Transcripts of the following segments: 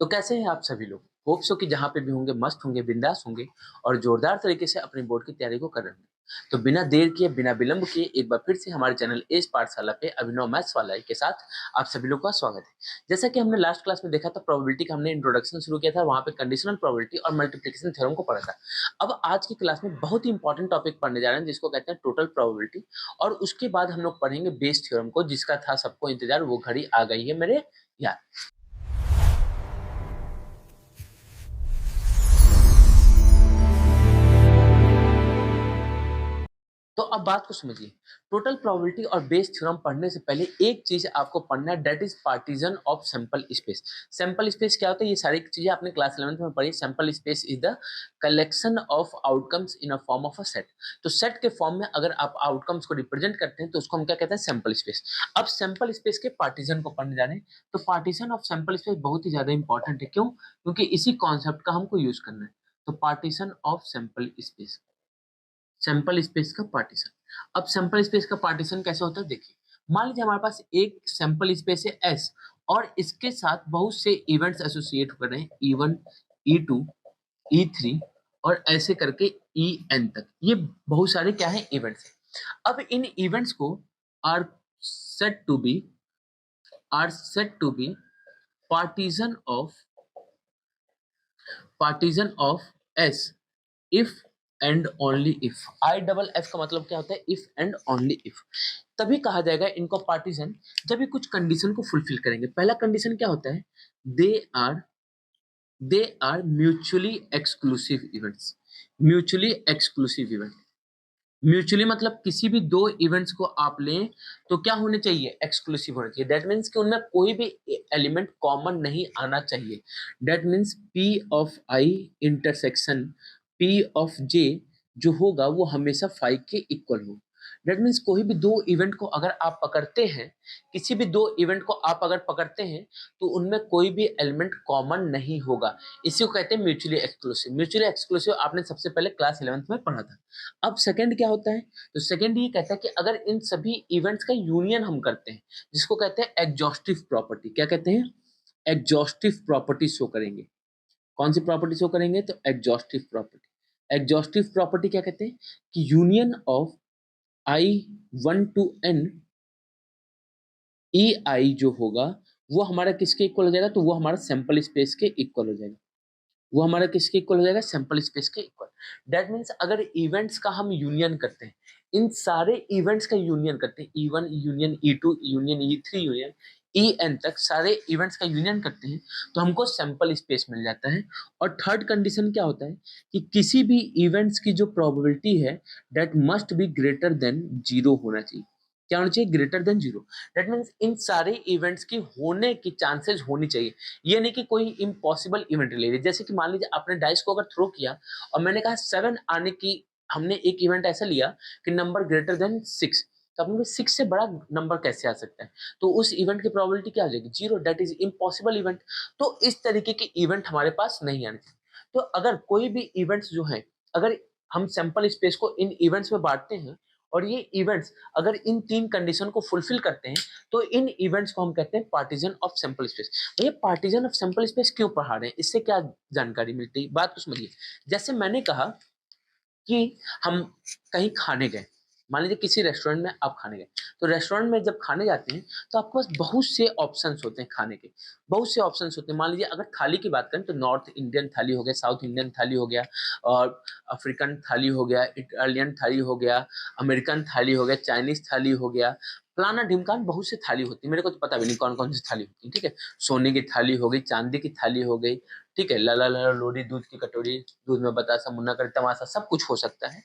तो कैसे हैं आप सभी लोग? होप सो कि जहाँ पे भी होंगे मस्त होंगे, बिंदास होंगे और जोरदार तरीके से अपने बोर्ड की तैयारी को कर रहे होंगे। तो बिना देर किए, बिना विलंब किए एक बार फिर से हमारे चैनल एज पाठशाला पे अभिनव मैथ्स वाला के साथ आप सभी लोग का स्वागत है। जैसा कि हमने लास्ट क्लास में देखा था, प्रोबेबिलिटी का हमने इंट्रोडक्शन शुरू किया था, वहाँ पे कंडीशनल प्रोबेबिलिटी और मल्टीप्लिकेशन थ्योरम को पढ़ा था। अब आज की क्लास में बहुत ही इंपॉर्टेंट टॉपिक पढ़ने जा रहे हैं जिसको कहते हैं टोटल प्रोबेबिलिटी, और उसके बाद हम लोग पढ़ेंगे बेस थ्योरम को, जिसका था सबको इंतजार, वो घड़ी आ गई है मेरे यार। तो अब बात को समझिए। टोटल प्रोबेबिलिटी और बेस थ्योरम पढ़ने से पहले एक चीज आपको पढ़ना है, that is partition of sample space. Sample space क्या होता है? ये सारी चीजें आपने क्लास 11th में पढ़ी। Sample space is the collection of outcomes in a form of a set. तो सेट के फॉर्म में अगर आप आउटकम्स को रिप्रेजेंट करते हैं तो उसको हम क्या कहते हैं? Sample space. अब सैंपल स्पेस के पार्टीशन को पढ़ने जा रहे हैं। तो पार्टीशन ऑफ सैंपल स्पेस बहुत ही ज्यादा इंपॉर्टेंट है। क्यों? क्योंकि इसी कॉन्सेप्ट का हमको यूज करना है। तो partition of sample space, sample space का पार्टीशन। अब सैंपल स्पेस का पार्टीशन कैसे होता है देखिए। मान लीजिए हमारे पास एक सैंपल स्पेस है एस, और इसके साथ बहुत से इवेंट्स एसोसिएट कर रहे हैं, E1, E2, E3 और ऐसे करके En तक। ये बहुत सारे क्या है? इवेंट्स है। अब इन इवेंट्स को are set to be are set to be partition of S if and only if. I double F का मतलब क्या होता है? If and only if. तभी कहा जाएगा इनको पार्टीशन जब ये कुछ कंडीशन को फुलफिल करेंगे। पहला कंडीशन क्या होता है? They are they are mutually exclusive events. Mutually exclusive event, mutually मतलब किसी भी दो इवेंट्स को आप लें तो क्या होने चाहिए? एक्सक्लूसिव होना चाहिए। दैट मीन्स कि उनमें कोई भी एलिमेंट कॉमन नहीं आना चाहिए। That means P of I intersection P of J जो होगा वो हमेशा फाइव के इक्वल हो। दैट मीन्स कोई भी दो इवेंट को अगर आप पकड़ते हैं, किसी भी दो इवेंट को आप अगर पकड़ते हैं तो उनमें कोई भी एलिमेंट कॉमन नहीं होगा। इसी को कहते हैं म्यूचुअली एक्सक्लूसिव। म्यूचुअली एक्सक्लूसिव आपने सबसे पहले क्लास 11th में पढ़ा था। अब सेकंड क्या होता है? तो सेकंड ये कहता है कि अगर इन सभी इवेंट्स का यूनियन हम करते हैं, जिसको कहते हैं एग्जॉस्टिव प्रॉपर्टी। क्या कहते हैं? एग्जॉस्टिव प्रॉपर्टी शो करेंगे। कौन सी प्रॉपर्टी शो करेंगे? तो एग्जॉस्टिव प्रॉपर्टी। एग्जॉस्टिव प्रॉपर्टी क्या कहते हैं? कि union of I1 to N EI जो होगा वो हमारा किसके इक्वल हो जाएगा? तो वो हमारा सैंपल स्पेस के इक्वल हो जाएगा। वो हमारा किसके इक्वल हो जाएगा? सैंपल स्पेस के इक्वल। दैट मीन्स अगर इवेंट्स का हम यूनियन करते हैं, इन सारे इवेंट्स का यूनियन करते हैं, E1 union E2 union E3 union En तक सारे इवेंट्स का यूनियन करते हैं तो हमको सैंपल स्पेस मिल जाता है। और थर्ड कंडीशन क्या होता है? कि किसी भी इवेंट्स की जो प्रोबेबिलिटी है that must be greater than zero होना चाहिए। क्या होना चाहिए? Greater than zero. That means in सारे इवेंट्स की होने की चांसेस होनी चाहिए। ये नहीं कि कोई इम्पॉसिबल इवेंट ले लीजिए। जैसे कि मान लीजिए आपने डाइस को अगर थ्रो किया और मैंने कहा 7 आने की, हमने एक इवेंट ऐसा लिया कि नंबर ग्रेटर देन 6, तो आपने 6 से बड़ा नंबर कैसे आ सकता है? तो उस इवेंट की प्रोबेबिलिटी क्या हो जाएगी? Zero. That is impossible event. तो इस तरीके के इवेंट हमारे पास नहीं आने चाहिए। तो अगर कोई भी इवेंट्स जो है, अगर हम सैंपल स्पेस को इन इवेंट्स में बांटते हैं और ये इवेंट्स अगर इन तीन कंडीशन को फुलफिल करते हैं तो इन इवेंट्स को हम कहते हैं पार्टीशन ऑफ सैंपल स्पेस। भैया पार्टीशन ऑफ सैंपल स्पेस क्यों पढ़ा रहे हैं? इससे क्या जानकारी मिलती है? बात को समझिए। जैसे मैंने कहा कि हम कहीं खाने गए, मान लीजिए किसी रेस्टोरेंट में आप खाने गए, तो रेस्टोरेंट में जब खाने जाते हैं तो आपके पास बहुत से ऑप्शंस होते हैं खाने के। बहुत से ऑप्शंस होते हैं। मान लीजिए अगर थाली की बात करें तो नॉर्थ इंडियन थाली हो गया, साउथ इंडियन थाली हो गया, और अफ्रीकन थाली हो गया, इटालियन थाली हो गया, अमेरिकन थाली हो गया, चाइनीज थाली हो गया, फलाना ढिमकान बहुत सी थाली होती है। मेरे को तो पता भी नहीं कौन कौन सी थाली होती है। ठीक है, सोने की थाली हो गई, चांदी की थाली हो गई, ठीक है, लाला लाला लोरी, दूध की कटोरी, दूध में बतासा, मुन्ना कर तमाशा, सब कुछ हो सकता है।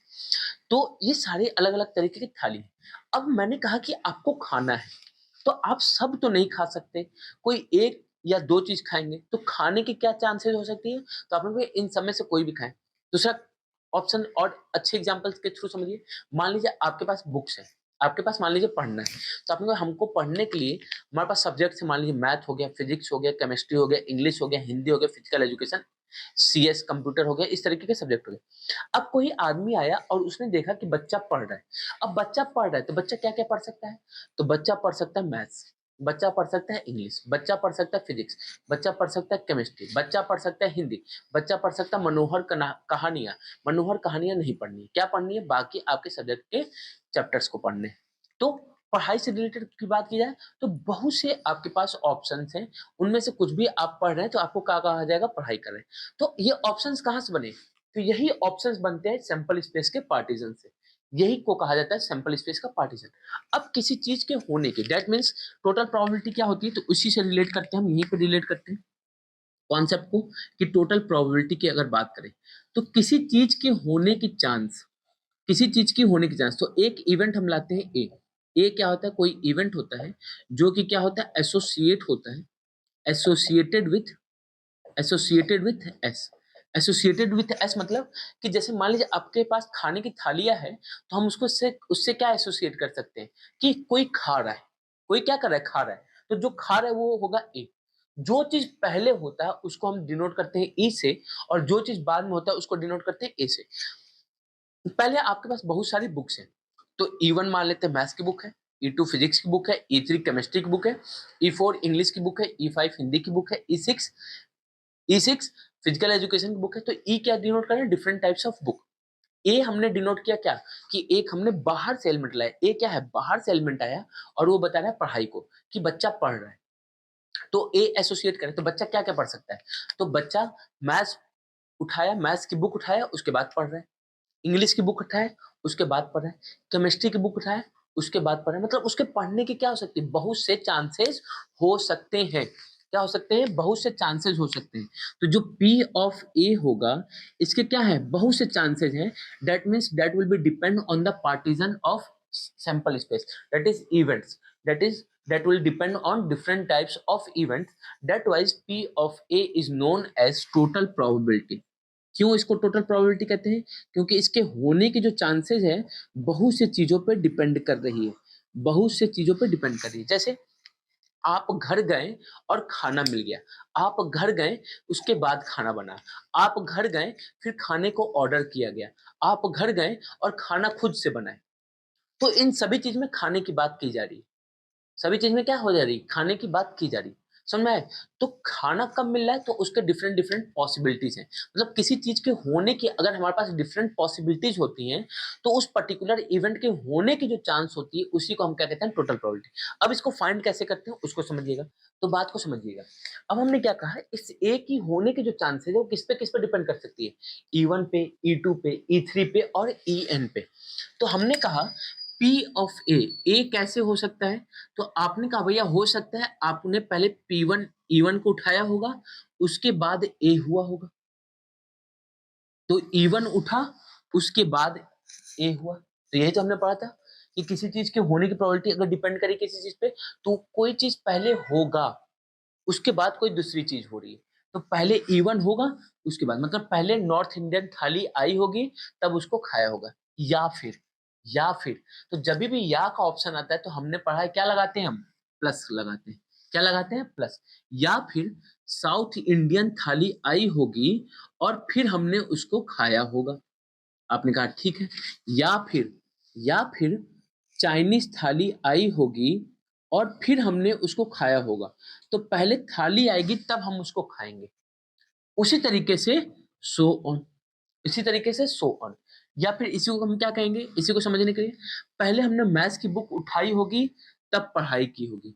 तो ये सारे अलग अलग तरीके की थाली है। अब मैंने कहा कि आपको खाना है तो आप सब तो नहीं खा सकते, कोई एक या दो चीज खाएंगे। तो खाने की क्या चांसेस हो सकती है? तो आप लोग इन सब में से कोई भी खाएं। दूसरा ऑप्शन और अच्छे एग्जांपल्स के थ्रू समझिए। मान लीजिए आपके पास बुक्स है, आपके पास मान लीजिए पढ़ना है, तो आप लोग हमको पढ़ने के लिए हमारे पास सब्जेक्ट है, मान लीजिए मैथ हो गया, फिजिक्स हो गया, केमिस्ट्री हो गया, इंग्लिश हो गया, हिंदी हो गया, फिजिकल एजुकेशन, CS कंप्यूटर हो गया, इस तरीके के सब्जेक्ट हो गए। अब कोई आदमी आया और उसने देखा कि बच्चा पढ़ रहा है। अब बच्चा पढ़ रहा है तो बच्चा क्या क्या पढ़ सकता है? तो बच्चा पढ़ सकता है मैथ्स, बच्चा पढ़ सकता है इंग्लिश, बच्चा पढ़ सकता है फिजिक्स, बच्चा पढ़ सकता है केमिस्ट्री, बच्चा पढ़ सकता है हिंदी, बच्चा पढ़ सकता है मनोहर कहानियां। मनोहर कहानियां नहीं पढ़नी है, क्या पढ़नी है, बाकी आपके सब्जेक्ट के चैप्टर्स को पढ़ने हैं। तो पढ़ाई से रिलेटेड की बात की जाए तो बहुत से आपके पास ऑप्शंस हैं, उनमें से कुछ भी आप पढ़ रहे हैं तो आपको क्या कहा जाएगा, पढ़ाई कर रहे हैं। तो ये ऑप्शंस कहाँ से बने, तो यही ऑप्शंस बनते हैं सैंपल स्पेस के पार्टीशन से, यही को कहा जाता है सैंपल स्पेस का पार्टीशन। अब किसी चीज के होने की, दैट मीन्स टोटल प्रोबेबिलिटी क्या होती है, तो उसी से रिलेट करते हैं हम, यहीं पे रिलेट करते हैं कॉन्सेप्ट को, कि टोटल प्रोबेबिलिटी की अगर बात करें तो किसी चीज के होने की चांस, किसी चीज की होने की चांस, तो एक इवेंट हम लाते हैं ए। ए क्या होता है, कोई इवेंट होता है जो कि क्या होता है, एसोसिएट होता है, associated with, associated with S. Associated with S मतलब कि जैसे मान लीजिए आपके पास खाने की थालियां है, तो हम उसको उससे उससे क्या एसोसिएट कर सकते हैं कि कोई खा रहा है, कोई क्या कर रहा है, खा रहा है, तो जो खा रहा है वो होगा ए। जो चीज पहले होता है उसको हम डिनोट करते हैं ई से, और जो चीज बाद में होता है उसको डिनोट करते हैं ए से। पहले आपके पास बहुत सारी बुक्स हैं, तो E1 मान लेते हैं मैथ्स की बुक है, E2 फिजिक्स की बुक है, E3 केमिस्ट्री की बुक है, E4 इंग्लिश की बुक है, E5 हिंदी की बुक है, E6 फिजिकल एजुकेशन की बुक है। तो ई क्या डिनोट कर रहे हैं, डिफरेंट टाइप्स ऑफ बुक। ए हमने डिनोट किया क्या, कि एक हमने बाहर से एलिमेंट लाया, ए क्या है, बाहर से एलिमेंट आया और वो बता रहा है पढ़ाई को, कि बच्चा पढ़ रहा है। तो ए एसोसिएट करें तो बच्चा क्या क्या पढ़ सकता है, तो बच्चा मैथ्स उठाया, मैथ्स की बुक उठाया, उसके बाद पढ़ रहा है, इंग्लिश की बुक उठाए उसके बाद पढ़े, केमिस्ट्री की बुक उठाए उसके बाद पढ़े, मतलब उसके पढ़ने की क्या हो सकती है, बहुत से चांसेस हो सकते हैं। क्या हो सकते हैं, बहुत से चांसेस हो सकते हैं। तो जो P ऑफ A होगा, इसके क्या है, बहुत से चांसेस हैं। That means that will B depend on the partition of sample space, that is events, that is that will depend on different types of events. That wise P of A is known as total probability. क्यों इसको total probability कहते हैं, क्योंकि इसके होने के जो chances है बहुत से चीजों पर डिपेंड कर रही है, बहुत से चीजों पर डिपेंड कर रही है। जैसे आप घर गए और खाना मिल गया, आप घर गए उसके बाद खाना बना, आप घर गए फिर खाने को ऑर्डर किया गया, आप घर गए और खाना खुद से बनाए, तो इन सभी चीज में खाने की बात की जा रही है, सभी चीज में क्या हो जा रही, खाने की बात की जा रही, समझ में आए। तो खाना कब मिल रहा है, तो उसके डिफरेंट डिफरेंट पॉसिबिलिटीज हैं, मतलब किसी चीज के होने की अगर हमारे पास डिफरेंट पॉसिबिलिटीज होती हैं, तो उस पर्टिकुलर इवेंट के होने की जो चांस होती है उसी को हम क्या कहते हैं, टोटल प्रोबेबिलिटी। अब इसको फाइंड कैसे करते हैं उसको समझिएगा, तो बात को समझिएगा। अब हमने क्या कहा, इस ए की होने के जो चांसेस है वो किस पे डिपेंड कर सकती है, E1 पे, E2 पे, E3 पे और En पे। तो हमने कहा P ऑफ ए कैसे हो सकता है, तो आपने कहा भैया हो सकता है आपने पहले P1 E1 को उठाया होगा, उसके बाद ए हुआ होगा, तो E1 उठा उसके बाद ए हुआ। तो यही तो हमने पढ़ा था कि किसी चीज के होने की प्रोबेबिलिटी अगर डिपेंड करे किसी चीज पे, तो कोई चीज पहले होगा उसके बाद कोई दूसरी चीज हो रही है, तो पहले E1 होगा उसके बाद, मतलब पहले नॉर्थ इंडियन थाली आई होगी तब उसको खाया होगा, या फिर, या फिर, तो जब भी या का ऑप्शन आता है तो हमने पढ़ा है क्या लगाते हैं हम, प्लस लगाते हैं, क्या लगाते हैं, प्लस। या फिर साउथ इंडियन थाली आई होगी और फिर हमने उसको खाया होगा, आपने कहा ठीक है। या फिर, या फिर चाइनीज थाली आई होगी और फिर हमने उसको खाया होगा, तो पहले थाली आएगी तब हम उसको खाएंगे, उसी तरीके से सो ऑन, इसी तरीके से सो ऑन। या फिर इसी को हम क्या कहेंगे, इसी को समझने के लिए, पहले हमने मैथ्स की बुक उठाई होगी तब पढ़ाई की होगी,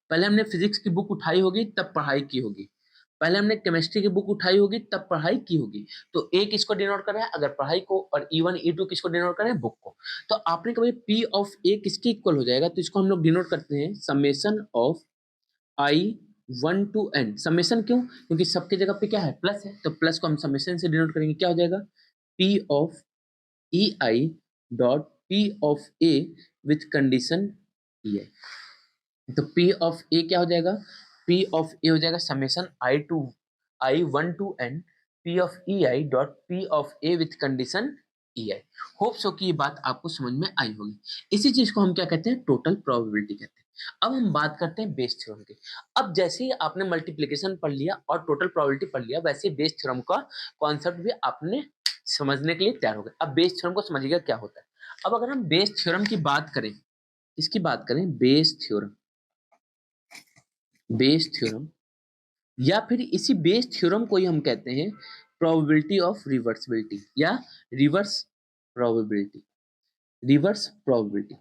पहले हमने फिजिक्स की बुक उठाई होगी तब पढ़ाई की होगी, पहले हमने केमिस्ट्री की बुक उठाई होगी तब पढ़ाई की होगी। तो ए किसको डिनोट कर रहा है, अगर पढ़ाई को, और E1 E2 किसको डिनोट कर रहे हैं, बुक को। तो आपने कहा P ऑफ ए किसके इक्वल हो जाएगा, तो इसको हम लोग डिनोट करते हैं summation of I1 to N। Summation क्यों, क्योंकि सबके जगह पे क्या है, प्लस है, तो प्लस को हम समेशन से डिनोट करेंगे, क्या हो जाएगा, P of EI dot P of A with condition EI। तो P ऑफ A क्या हो जाएगा, P ऑफ A हो जाएगा summation I1 to N P of EI dot P of A with condition EI। Hope so कि ये बात आपको समझ में आई होगी। इसी चीज को हम क्या कहते हैं, टोटल प्रोबेबिलिटी कहते हैं। अब हम बात करते हैं बेस थ्योरम की। अब जैसे ही आपने मल्टीप्लिकेशन पढ़ लिया और टोटल प्रोबेबिलिटी पढ़ लिया, वैसे ही बेस थ्योरम का कॉन्सेप्ट भी आपने समझने के लिए तैयार हो गए। अब बेस थ्योरम को समझिएगा क्या होता है। अब अगर हम बेस थ्योरम की बात करें, इसकी बात करें बेस थ्योरम, बेस थ्योरम, या फिर इसी बेस थ्योरम को ही हम कहते हैं प्रोबेबिलिटी ऑफ रिवर्सिबिलिटी या रिवर्स प्रोबेबिलिटी। Reverse probability.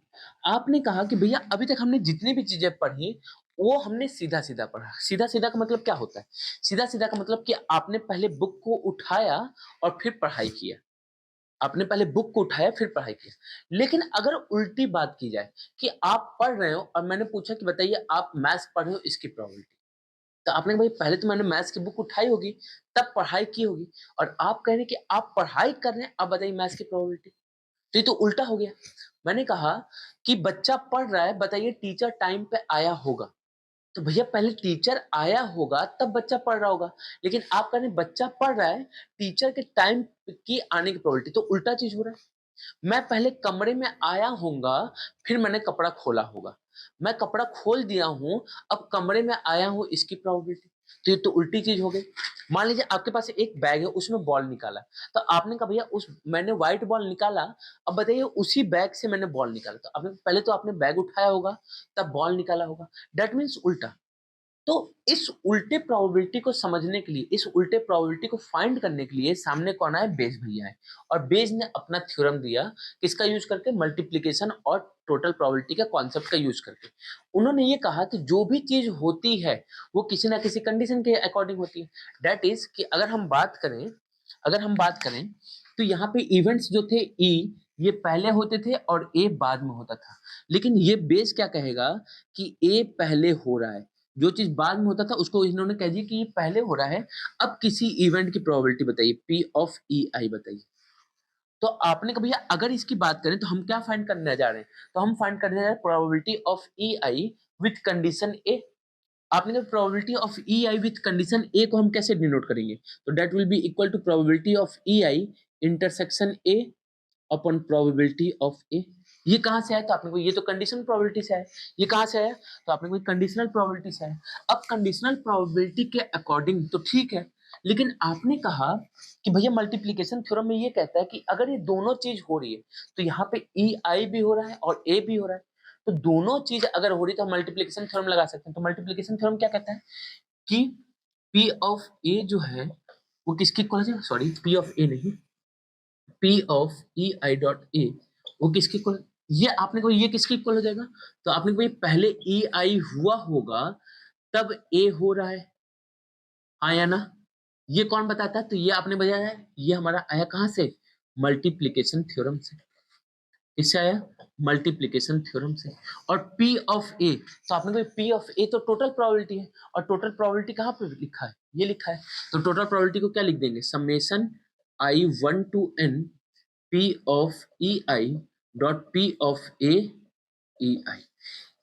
आपने कहा कि भैया अभी तक हमने जितनी भी चीजें पढ़ी वो हमने सीधा सीधा पढ़ा। सीधा सीधा का मतलब क्या होता है? सीधा सीधा का मतलब कि आपने पहले बुक को उठाया और फिर पढ़ाई किया। आपने पहले बुक को उठाया फिर पढ़ाई किया। लेकिन अगर उल्टी बात की जाए कि आप पढ़ रहे हो और मैंने पूछा कि बताइए आप मैथ्स पढ़ रहे हो, इसकी प्रोबेबिलिटी, तो आपने कहा भाई पहले तो मैंने मैथ्स की बुक उठाई होगी तब पढ़ाई की होगी, और आप कह रहे हैं कि आप पढ़ाई कर रहे हैं, अब बताइए मैथ्स की प्रोबेबिलिटी। तो ये तो उल्टा हो गया। मैंने कहा कि बच्चा पढ़ रहा है, बताइए टीचर टाइम पे आया होगा, तो भैया पहले टीचर आया होगा तब बच्चा पढ़ रहा होगा। लेकिन आप कह रहे हैं बच्चा पढ़ रहा है, टीचर के टाइम की आने की प्रोबेबिलिटी, तो उल्टा चीज हो रहा है। मैं पहले कमरे में आया होऊंगा, फिर मैंने कपड़ा खोला होगा। मैं कपड़ा खोल दिया हूं, अब कमरे में आया हूं, इसकी प्रोबेबिलिटी। तो ये तो उल्टी चीज हो गई। मान लीजिए आपके पास एक बैग है, उसमें बॉल निकाला, तो आपने कहा भैया उस मैंने व्हाइट बॉल निकाला, अब बताइए उसी बैग से मैंने बॉल निकाला, तो आपने पहले तो आपने बैग उठाया होगा तब बॉल निकाला होगा। दैट मीन्स उल्टा। तो इस उल्टे प्रोबेबिलिटी को समझने के लिए, इस उल्टे प्रोबेबिलिटी को फाइंड करने के लिए सामने कौन आया? बेस भैया है। और बेस ने अपना थ्योरम दिया, किसका यूज करके? मल्टीप्लिकेशन और टोटल प्रोबेबिलिटी का कॉन्सेप्ट का यूज करके। उन्होंने ये कहा कि जो भी चीज होती है वो किसी ना किसी कंडीशन के अकॉर्डिंग होती है। दैट इज कि अगर हम बात करें तो यहाँ पे इवेंट्स जो थे ई, ये पहले होते थे और ए बाद में होता था। लेकिन ये बेस क्या कहेगा कि ए पहले हो रहा है, जो चीज बाद में होता था उसको इन्होंने कह दिया कि ये पहले हो रहा है। अब किसी इवेंट की प्रोबेबिलिटी बताइए, पी ऑफ ई आई बताइए। तो आपने कहा भैया अगर इसकी बात करें तो हम क्या फाइंड करने जा रहे हैं? तो हम फाइंड करने जा रहे हैं probability of E I with condition A. आपने कहा probability of E I with condition A को हम कैसे डिनोट करेंगे? तो that will be equal to probability of E I intersection A upon probability of A. ये कहां से आया? तो आपने को ये तो कंडीशनल प्रोबेबिलिटी से आया। ये कहां से आया? तो आपने को कंडीशनल प्रोबेबिलिटी से आया। अब कंडीशनल प्रोबेबिलिटी के अकॉर्डिंग तो ठीक है, लेकिन आपने कहा कि भैया मल्टीप्लिकेशन थ्योरम में ये कहता है कि अगर ये दोनों चीज हो रही है तो यहाँ पे ई आई भी हो रहा है और ए भी हो रहा है, तो दोनों चीज अगर हो रही है तो हम मल्टीप्लिकेशन थ्योरम लगा सकते हैं। तो मल्टीप्लिकेशन थ्योरम क्या कहता है कि पी ऑफ ए जो है वो किसकी इक्वल है? सॉरी, पी ऑफ ए नहीं, P of E I dot A वो किसके इक्वल? ये आपने को ये किसके इक्वल हो जाएगा? तो आपने को ये पहले ई आई हुआ होगा तब ए हो रहा है, हाँ या ना? ये कौन बताता है? तो ये आपने बताया है, ये हमारा आया कहां से? मल्टीप्लिकेशन थ्योरम से। इससे आया मल्टीप्लिकेशन थ्योरम से। और पी ऑफ ए, तो आपने को पी ऑफ ए तो टोटल प्रोबेबिलिटी है, और टोटल प्रोबेबिलिटी कहां पे लिखा है? ये लिखा है। तो टोटल प्रोबेबिलिटी को क्या लिख देंगे? Summation I one to N P of E I dot P of A E I.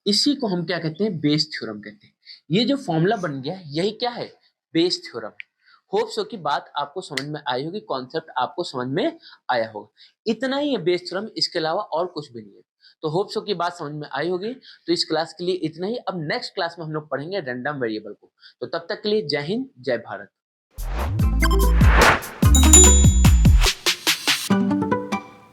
इसी को हम क्या कहते हैं? बेस थ्योरम कहते हैं। ये जो फॉर्मूला बन गया यही क्या है? बेस थ्योरम है। होप सो की बात आपको समझ में आई होगी, कॉन्सेप्ट आपको समझ में आया होगा। इतना ही है बेस थ्योरम, इसके अलावा और कुछ भी नहीं है। तो होप सो की बात समझ में आई होगी। तो इस क्लास के लिए इतना ही। अब नेक्स्ट क्लास में हम लोग पढ़ेंगे रैंडम वेरिएबल को। तो तब तक के लिए जय हिंद, जय भारत।